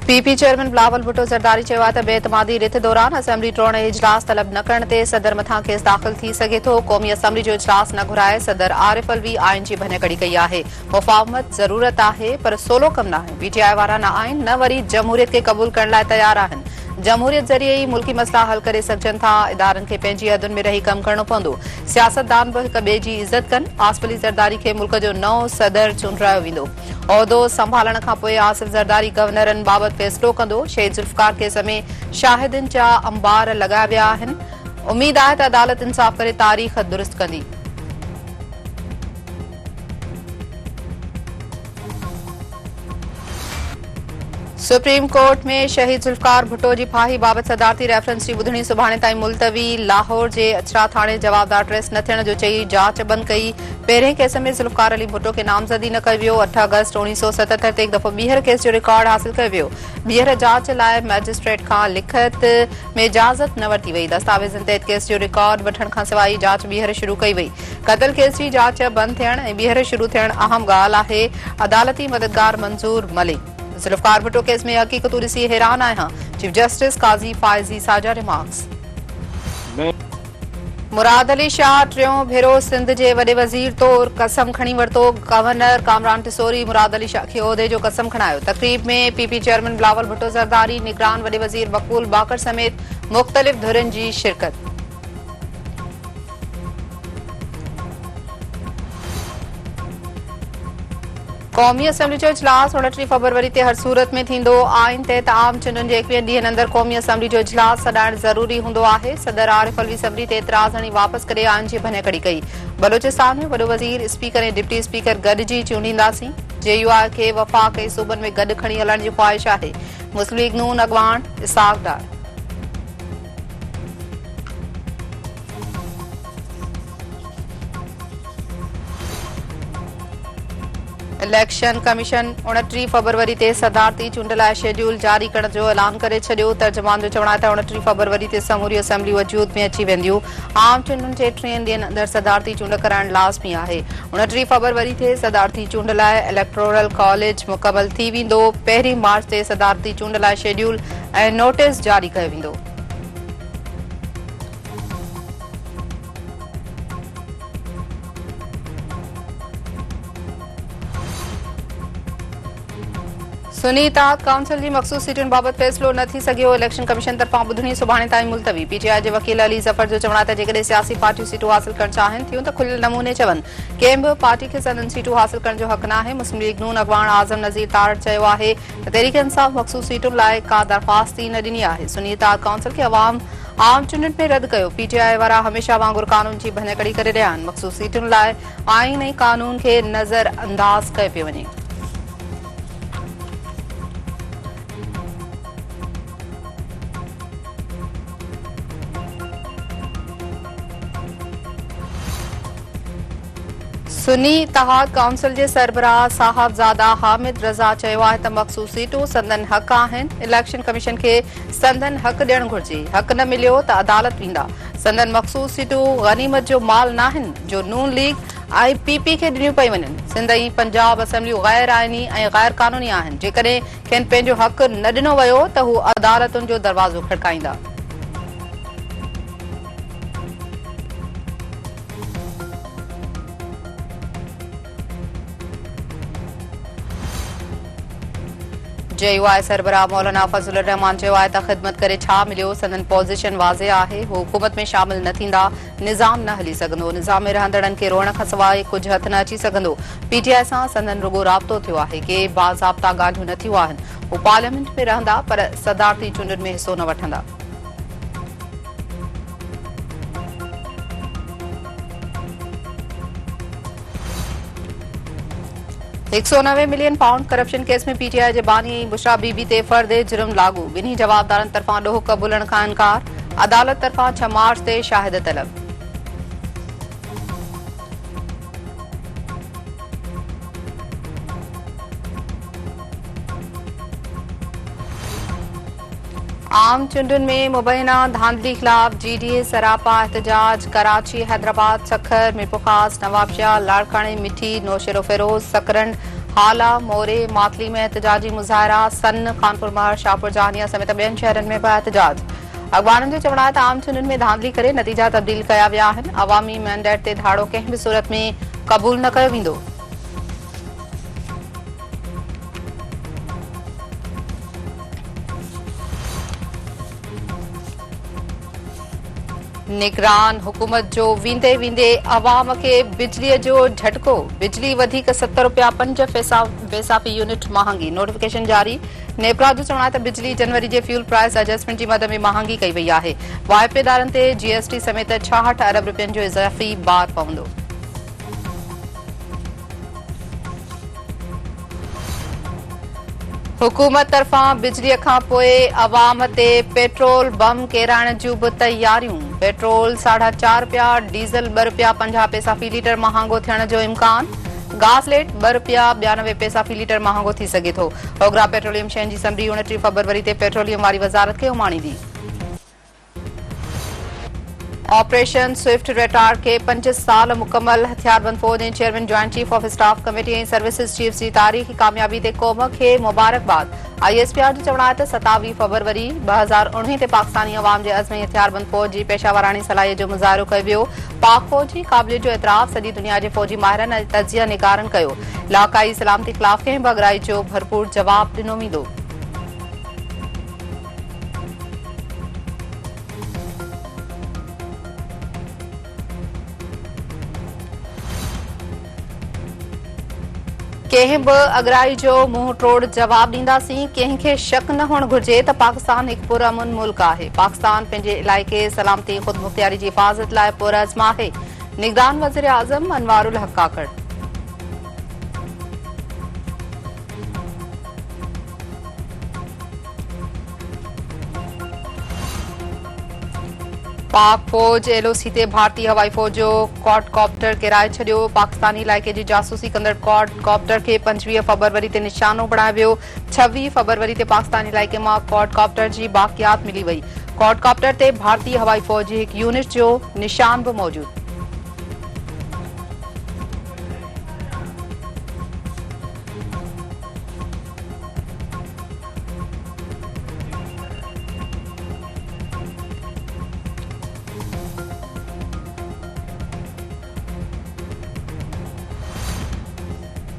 PP chairman Bilawal Bhutto Zardari चयो आहे त बेतमादी रिथ दौरान असेंबली टोड़ण इजलास तलब न करण ते सदर मथां केस दाख़िल थी सघे थो। क़ौमी असेंबली जो इजलास न घुराए सदर आरिफ अलवी आइन जी भञकड़ी कई आहे। मुफ़ाहमत ज़रूरत आहे पर सोलो कम न आहे। पीटीआई वारा न आहिनि न वरी जमहूरियत खे क़बूल करण लाइ तयार आहिनि। जमहूरियत ज़रिए ई मुल्की मसला हल करे सघजनि था। इदारनि खे पंहिंजी हदुनि में रही कम करणो पवंदो। सियासतदान बि हिक ॿिए जी इज़त कनि। आसिफ अली ज़रदारी खे मुल्क जो नओं सदर चूंडायो वेंदो। उहिदो संभालण खां पोइ आसिफ ज़रदारी गवर्नरनि बाबति फ़ैसिलो कंदो। शहीद ज़ुल्फ़िकार केस में शाहिदनि जा अंबार लॻाया विया आहिनि। उमीद आहे त अदालत इंसाफ़ करे तारीख़ दुरुस्त कंदी। सुप्रीम कोर्ट में शहीद ज़ुल्फ़िकार भुट्टो जी फाही बाबति सदारती रेफरेंस जी ॿुधणी सुभाणे ताईं मुलतवी। लाहौर जे अछरा थाणे जवाबदार ट्रेस न थियण जो चई जांच बंदि कई। पहिरें केस में ज़ुल्फ़िकार अली भुट्टो खे नामज़दी न कयो वियो। 8 अगस्त 1977 ते हिकु दफ़ो ॿीहर केस जो रिकॉर्ड हासिल कयो वियो। ॿीहर जांच लाइ मैजिस्ट्रेट खां लिखत में इजाज़त न वरिती वई। दस्तावेज़नि तहत केस जो रिकॉर्ड वठण खां सवाइ जांच ॿीहर शुरू कई वई। क़तल केस जी जांच बंदि थियण ऐं ॿीहर शुरू थियण अहम ॻाल्हि आहे। अदालती मददगार मंज़ूर मलिक। ज़ुल्फ़िकार भुट्टो केस में हक़ीक़तूं ॾिसी हैरान आहियां। चीफ जस्टिस काज़ी फ़ाइज़ी साजा रिमार्क्स। मुराद अली शाह टियों भेरो सिंध जे वॾे वज़ीर तौर कसम खणी वरितो। गवर्नर कामरान तिसोरी मुराद अली शाह खे उहिदे जो कसम खणायो। तक़रीब में पीपी चेयरमैन बिलावल भुट्टो ज़रदारी, निगरान वॾे वज़ीर मक़बूल बाकर समेत मुख़्तलिफ़ धुरियुनि जी शिरकत। क़ौमी असेंबली जो इजलास 29 फरवरी ते हर सूरत में थींदो। आइन तहत आम चूंडनि जे 21 ॾींहनि अंदरि क़ौमी असेंबली जो इजलास सॾाइण ज़रूरी हूंदो आहे। सदर आरिफ अलवी सबरी ते एतिराज़ हणी वापसि करे आइन जी भञकड़ी कई। बलोचिस्तान में वॾो वज़ीर, स्पीकर ऐं डिप्टी स्पीकर गॾिजी चूंडींदासीं। जेयूआई खे वफ़ाक़ ऐं सूबनि में गॾु खणी हलण जी ख़्वाहिश आहे। मुस्लिम लीग नून अॻवान इसाक़ डार। इलेक्शन कमीशन 29 फरवरी ते सदारती चूंड लाइ शेड्यूल जारी करण जो ऐलान करे छॾियो। तर्जुमान जो चवणु आहे त 29 फरवरी ते समूरी असेंबली वजूद में अची वेंदियूं। आम चूंडनि जे 3 ॾींहनि अंदरि सदारती चूंड कराइण लाज़मी आहे। 29 फरवरी ते सदारती चूंड लाइ इलेक्टोरल कॉलेज मुकमल थी वेंदो। 1 मार्च ते सदारती चूंड लाइ शेड्यूल ऐं नोटिस जारी कयो वेंदो। सुन्नी इत्तेहाद काउंसिल जी मख़सूस सीटुनि बाबति फ़ैसिलो न थी सघियो। इलेक्शन कमीशन तरफ़ां ॿुधणी सुभाणे ताईं मुलतवी। पीटीआई जे वकील अली ज़फ़र जो चवणु आहे त जेकॾहिं सियासी पार्टियूं सीटूं हासिल करणु चाहिनि थियूं त खुलियल नमूने चवनि। कंहिं बि पार्टी खे संदनि सीटूं हासिल करण जो हक़ नाहे। मुस्लिम लीग नून अॻवान आज़म नज़ीर तारड़ चयो आहे त तहरीक इंसाफ़ मख़सूस सीटुनि लाइ का दरख़्वास्त ई न ॾिनी आहे। सुन्नी इत्तेहाद काउंसिल खे आम चूंडनि में रद्द कयो। पीटीआई वारा हमेशह वांगुरु कानून जी भञकड़ी करे रहिया आहिनि। मख़सूस सीटुनि लाइ आइन ऐं कानून खे नज़र अंदाज़ कयो पियो वञे। सुन्नी इत्तेहाद काउंसिल जे सरबराह साहबज़ादा हामिद रज़ा चयो आहे त मख़सूस सीटूं संदन हक़ आहिनि। इलेक्शन कमीशन खे संदन हक़ ॾियणु घुर्जे। हक़ न मिलियो त अदालत वेंदा। संदन मख़सूस सीटूं गनीमत जो माल नाहिनि जो नून लीग ऐं पीपी खे ॾिनियूं पई वञनि। सिंध ऐं पंजाब असेंबलियूं गैर आइनी ऐं गैर कानूनी आहिनि। जेकॾहिं खेनि पंहिंजो हक़ न ॾिनो वियो त हू अदालतुनि जो दरवाज़ो खड़काईंदा। जेयूआई सरबराह मौलाना फज़लुर रहमान चयो आहे त ख़िदमत करे छा मिलियो। संदन पोज़ीशन वाज़े आहे। हू हुकूमत में शामिल न थींदा। निज़ाम न हली सघंदो। निज़ाम में रहंदड़नि खे रोअण खां सवाइ कुझु हथ न अची सघंदो। पीटीआई सां संदन रुगो राब्तो थियो आहे। के बाज़ाब्ता ॻाल्हियूं न थियूं आहिनि। हू पार्लियामेंट में रहंदा पर सदारती चूंडनि में हिसो न वठंदा। 190 मिलियन पाउंड करप्शन केस में पीटीआई जे बानी बुशरा बीबी ते फर्द जुर्म लागू। ॿिन्ही जवाबदारनि तरफ़ां ॾोह क़बूलण खां इनकार। अदालत तरफ़ां 6 मार्च ते शाहिद तलब। आम चूंडुनि में मुबैना धांधली खिलाफ जीडीए सरापा एहतजाज। कराची, हैदराबाद, सखर, मीरपुरखास, नवाबशाह, लाड़कानी, मिठी, नौशेरो फेरोज, सकरन, हाला, मोरे, मातली में एहतजाजी मुजाहिरा। सन, कानपुर महर, शाहपुर जहानिया समेत ॿियनि शहरनि में पिया एहतजाज। अख़बारनि जो चवणु आहे त आम चूंडुनि में धांधली करे नतीजा तब्दील कया विया आहिनि। अवामी मैंडेट ते धाड़ो कंहिं बि सूरत में क़बूल न कयो वेंदो। निगरान हुकूमत जो वेंदे वेंदे अवाम के बिजली जो झटको। बिजली वधीक 70 रुपया 5 पैसा फी यूनिट महांगी। नोटिफिकेशन जारी। नेपरा जो चवणु आहे त बिजली जनवरी जे फ्यूल प्राइस एडजस्टमेंट जी मद में महांगी कई वई आहे। वाइपेदारनि ते जीएसटी समेत 66 अरब रुपयनि जो इज़ाफ़ी बार पवंदो। हुकूमत तरफ़ां बिजलीअ खां पोइ अवाम ते पेट्रोल बम केराइण जूं बि तयारियूं। पेट्रोल 4.5 रुपया, डीज़ल 2 रुपया 50 पैसा फी लीटर महांगो थियण जो इम्कान। गासलेट 2 रुपया 92 पैसा फी लीटर महांगो थी सघे थो। ओगरा पेट्रोलियम शयुनि जी समरी 29 फरवरी ते पेट्रोलियम वारी वज़ारत खे उमाणींदी। ऑपरेशन स्विफ्ट रेटार के 5 साल मुकम्मल। हथियारबंद फौज ऐं chairman joint chief of staff committee ऐं सर्विसिज चीफ जी तारीख़ी कामयाबी ते क़ौम खे मुबारकबाद। ISPR जो चवणु आहे त 27 फरवरी 2019 ते पाकिस्तानी अवाम जे अज़्म हथियारबंद फौज जी पेशावराणी सलाहियत जो मुज़ाहिरो कयो वियो। पाक फौज जी क़ाबिलियत जो एतिराफ़ सॼी दुनिया जे फौजी माहिरनि ऐं तजिया निगारनि कयो। इलाक़ाई सलामती ख़िलाफ़ कंहिं बि अगराई जो भरपूर जवाब ॾिनो वेंदो। कंहिं बि अगराई जो मुंहुं टोड़ जवाब ॾींदासीं। कंहिंखे शक न हुअणु घुर्जे त पाकिस्तान हिकु पुरअमन मुल्क आहे। पाकिस्तान पंहिंजे इलाइक़े सलामती ख़ुद मुख्तियारी जी हिफ़ाज़त लाइ पुरअज़्म आहे। निगरान वज़ीर आज़म अनवारुल हक़ काकड़। पाक फौज LOC ते भारतीय हवाई फौज जो क्वाडकॉप्टर किराए छॾियो। पाकिस्तानी इलाइक़े जी जासूसी कंदड़ क्वाडकॉप्टर खे 25 फरवरी ते निशानो बणायो वियो। 26 फरवरी ते पाकिस्तानी इलाइक़े मां क्वाडकॉप्टर जी बाक़ियात मिली वई। क्वाडकॉप्टर ते भारतीय हवाई फौज जी हिकु यूनिट जो निशान बि मौजूदु।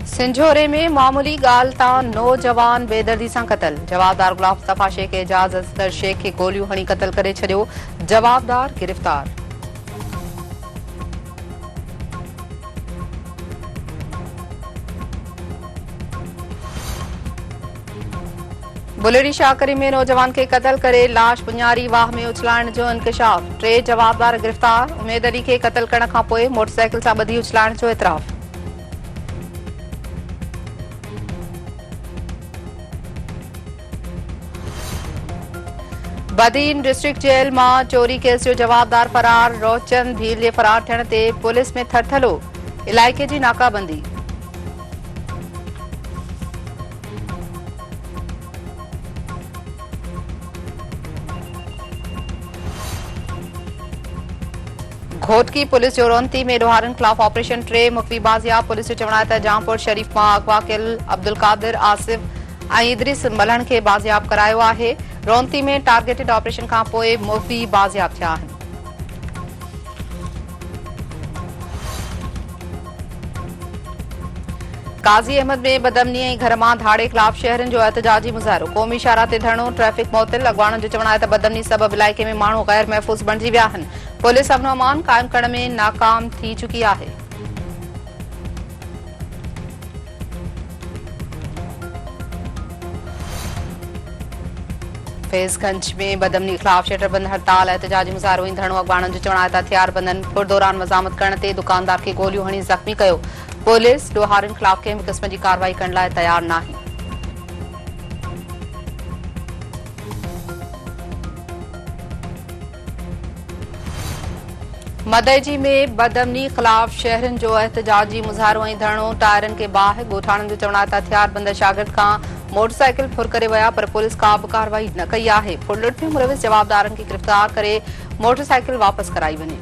सिंझोरे में मामूली ॻाल्हि तां नौजवान बेदर्दी सां क़तल। जवाबदार गुलाम मुस्तफ़ा शेख एजाज़ असगर शेख खे गोलियूं हणी क़तल करे छॾियो। जवाबदार गिरफ़्तार। बुलेड़ी शाहकरी में नौजवान खे क़तल करे लाश बुनियारी वाह में उछलाइण जो इंकशाफ। 3 जवाबदार गिरफ़्तार। उमेद अली खे क़तल करण खां पोइ मोटरसाइकिल सां ॿधी उछलाइण जो एतिराफ़। बदीन डिस्ट्रिक्ट जेल मां चोरी केस जो जवाबदार फरार। रोचंद भील जे फरार थियण ते पुलिस में थरथलो। इलाइक़े जी नाकाबंदी। घोटकी पुलिस जो रोंती में ॾोहारनि ख़िलाफ़ ऑपरेशन 3 मुख़फ़ी बाज़ियाब। पुलिस जो चवणु आहे त जहांपुर शरीफ़ मां अगवा कयल अब्दुल कादिर, आसिफ ऐं इदरिस मलहण खे बाज़ियाब करायो आहे। रोंती में टारगेटेड ऑपरेशन खां पोइ मुख़फ़ी बाज़ियाब थिया आहिनि। काज़ी अहमद में बदअमनी ऐं घर मां धाड़े ख़िलाफ़ शहरनि जो एहतजाजी मुज़ाहिरो। क़ौमी शाहरा ते धरणो, ट्रैफ़िक मुअत्तल। अॻवाणनि जो चवणु आहे त बदअमनी सबबि इलाइक़े में माण्हू ग़ैर महफ़ूज़ बणिजी विया आहिनि। पुलिस अमन अमान क़ाइमु करण में नाकाम थी चुकी आहे। फैज़गंज में बदअमनी ख़िलाफ़ शटरबंद हड़ताल, एहतजाजी मुज़ाहिरो ऐं धरणो। अॻवाणनि जो चवणु आहे त हथियारबंदनि पुरदौरान मज़ामत करण ते दुकानदार खे गोलियूं हणी ज़ख़्मी कयो। पुलिस ॾोहारनि ख़िलाफ़ कंहिं बि क़िस्म जी कार्रवाई करण लाइ तयारु नाहे। मदइजी में बदअमनी ख़िलाफ़ शहरनि जो एहतजाजी मुज़ाहिरो ऐं धरणो। टायरनि खे बाहि। ॻोठाणनि जो चवणु आहे त हथियारबंद शागिर्द खां मोटरसाइकिल फुर करे विया पर पुलिस का बि कार्रवाई न कई आहे। फुरलुट में मुलविस जवाबदारनि खे गिरफ़्तार करे मोटरसाइकिल वापस कराई वञे।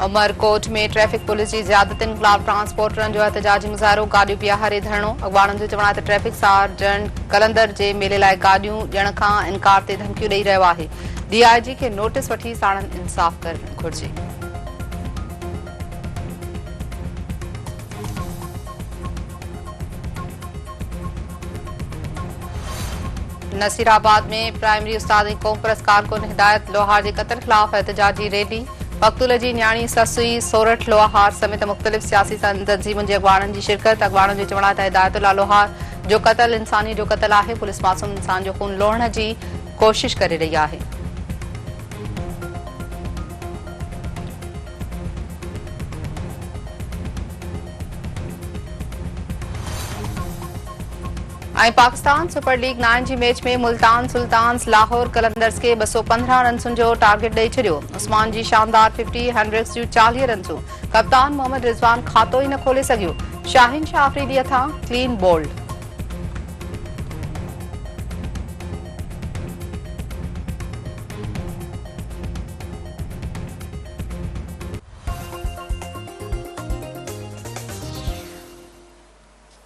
उमरकोट में ट्रैफिक पुलिस की ज्यादतियुनि ख़िलाफ़ ट्रांसपोर्टरनि जो एहतजाजी मुज़ाहिरो, गाॾियूं बीहारे धरणो। अॻवाणनि जो चवणु आहे त ट्रैफिक सार्जेंट कलंदर जे मेले लाइ गाॾियूं ॾियण खां इनकार ते धमकियूं ॾेई रहियो आहे। डीआईजी खे नोटिस वठी साणनि इंसाफ़ करणु घुर्जे। नसीराबाद में प्राइमरी उस्ताद ऐं क़ौम परस्त कारकुन हिदायत लोहार जे क़त्ल ख़िलाफ़ एहतजाजी रैली। मक़तूल जी न्याणी ससुई सोरठ लोहार समेत मुख़्तलिफ़ सियासी तंज़ीमुनि जे अॻवाणनि जी शिरकत। अॻवाणनि जो चवणु आहे त हिदायतुल्लाह लोहार जो क़त्ल इंसानी जो क़त्ल आहे। पुलिस मासूम इंसान जो खून लोहण जी कोशिश करे रही आहे। पाकिस्तान सुपर लीग 9 जी मैच में मुल्तान सुल्तान्स लाहौर कलंदर्स के 215 रन्सुनि जो टारगेट ॾेई छॾियो। उस्मान जी शानदार 50 100 जूं 40 रन्सूं। कप्तान मोहम्मद रिज़वान खातो ई न खोले सघियो। शाहीन शाह अफरीदी हथां क्लीन बोल्ड।